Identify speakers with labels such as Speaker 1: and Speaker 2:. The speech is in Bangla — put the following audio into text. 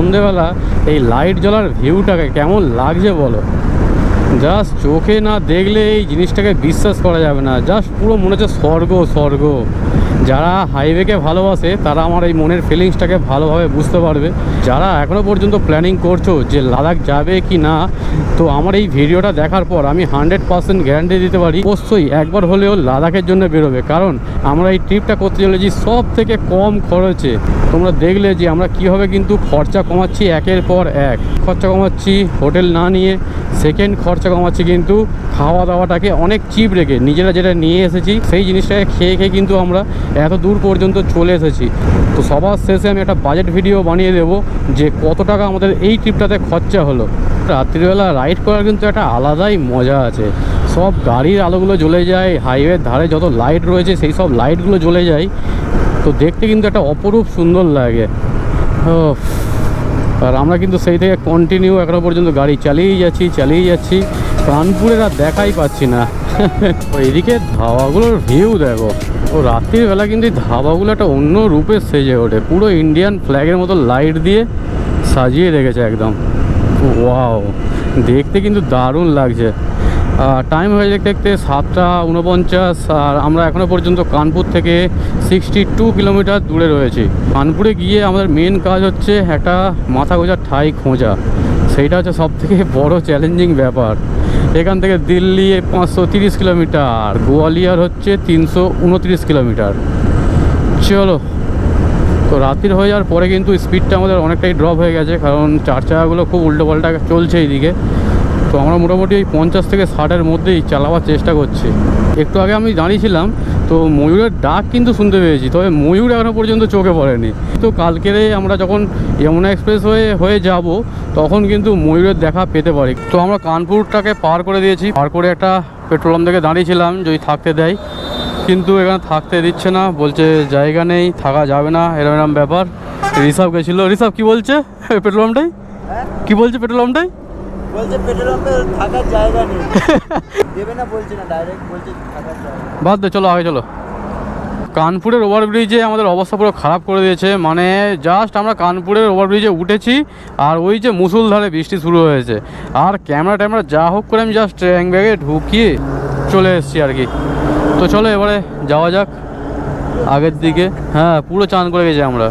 Speaker 1: সন্ধেবেলা এই লাইট জ্বলার ভিউটাকে কেমন লাগছে বলো। জাস্ট চোখে না দেখলে এই জিনিসটাকে বিশ্বাস করা যাবে না। জাস্ট পুরো মনে হচ্ছে স্বর্গ স্বর্গ। যারা হাইওয়েকে ভালোবাসে তারা আমার এই মনের ফিলিংসটাকে ভালোভাবে বুঝতে পারবে। যারা এখনও পর্যন্ত প্ল্যানিং করছো যে লাদাখ যাবে কি না, তো আমার এই ভিডিওটা দেখার পর আমি 100% গ্যারান্টি দিতে পারি অবশ্যই একবার হলেও লাদাখের জন্য বেরোবে। কারণ আমরা এই ট্রিপটা করতে চলেছি সব থেকে কম খরচে। তোমরা দেখলে যে আমরা কীভাবে কিন্তু খরচা কমাচ্ছি, একের পর এক খরচা কমাচ্ছি। হোটেল না নিয়ে সেকেন্ড খরচা কমাচ্ছি কিন্তু খাওয়া দাওয়াটাকে অনেক চিপ রেখে নিজেরা যেটা নিয়ে এসেছি সেই জিনিসটাকে খেয়ে খেয়ে কিন্তু আমরা এত দূর পর্যন্ত চলে এসেছি। তো সবার শেষে আমি একটা বাজেট ভিডিও বানিয়ে দেবো যে কত টাকা আমাদের এই ট্রিপটাতে খরচা হলো। রাত্রিবেলা রাইড করার কিন্তু একটা আলাদাই মজা আছে। সব গাড়ির আলোগুলো জ্বলে যায়, হাইওয়ের ধারে যত লাইট রয়েছে সেই সব লাইটগুলো জ্বলে যায়, তো দেখতে কিন্তু একটা অপরূপ সুন্দর লাগে। আর আমরা কিন্তু সেই থেকে কন্টিনিউ এখনো পর্যন্ত গাড়ি চালিয়েই যাচ্ছি। কানপুরের আর দেখাই পাচ্ছি না। এইদিকে ধাবাগুলোর ভিউ দেখো। ও রাত্রির বেলা কিন্তু এই ধাবাগুলো একটা অন্য রূপে সেজে ওঠে, পুরো ইন্ডিয়ান ফ্ল্যাগের মতো লাইট দিয়ে সাজিয়ে রেখেছে একদম। ওয়াও, দেখতে কিন্তু দারুণ লাগছে। টাইম হয়ে দেখতে দেখতে 7:49, আর আমরা এখনও পর্যন্ত কানপুর থেকে 62 কিলোমিটার দূরে রয়েছি। কানপুরে গিয়ে আমাদের মেন কাজ হচ্ছে একটা মাথা গোঁজার ঠাই খোঁজা। সেইটা হচ্ছে সবথেকে বড় চ্যালেঞ্জিং ব্যাপার। এখান থেকে দিল্লি 530 কিলোমিটার, গোয়ালিয়র হচ্ছে 329 কিলোমিটার। চলো, তো রাত্রির হয়ে যাওয়ার পরে কিন্তু স্পিডটা আমাদের অনেকটাই ড্রপ হয়ে গেছে, কারণ চার চাকাগুলো খুব উল্টোপাল্টা চলছে এইদিকে। তো আমরা মোটামুটি ওই 50 থেকে 60-এর মধ্যেই চালাবার চেষ্টা করছি। একটু আগে আমি দাঁড়িয়েছিলাম, তো ময়ূরের ডাক কিন্তু শুনতে পেয়েছি, তবে ময়ূর এখনও পর্যন্ত চোখে পড়েনি। তো কালকেরে আমরা যখন যমুনা এক্সপ্রেস হয়ে যাব তখন কিন্তু ময়ূরের দেখা পেতে পারি। তো আমরা কানপুরটাকে পার করে দিয়েছি। পার করে একটা পেট্রোল পাম্প থেকে দাঁড়িয়েছিলাম যদি থাকতে দেয়, কিন্তু এখানে থাকতে দিচ্ছে না, বলছে জায়গা নেই, থাকা যাবে না, এরকম ব্যাপার। ঋষভ গেছিলো। ঋষভ কী বলছে পেট্রোল পাম্পটাই? কী বলছে পেট্রোল পাম্পটাই?
Speaker 2: বলছে পেট্রোল পাম্পে থাকার জায়গা নেই, দেবে না বলছে না, ডাইরেক্ট বলছে থাকার জায়গা।
Speaker 1: বাদ দে, চলো আগে চলো। কানপুরের ওভারব্রিজে আমাদের অবস্থা পুরো খারাপ করে দিয়েছে। মানে জাস্ট আমরা কানপুরের ওভারব্রিজে উঠেছি আর ওই যে মুষলধারে বৃষ্টি শুরু হয়েছে, আর ক্যামেরা যা হোক করে আমি জাস্ট ট্যাঙ্ক ব্যাগে ঢুকিয়ে চলে এসেছি আর কি। তো চলো এবারে যাওয়া যাক আগের দিকে। হ্যাঁ, পুরো চান করে গেছি আমরা।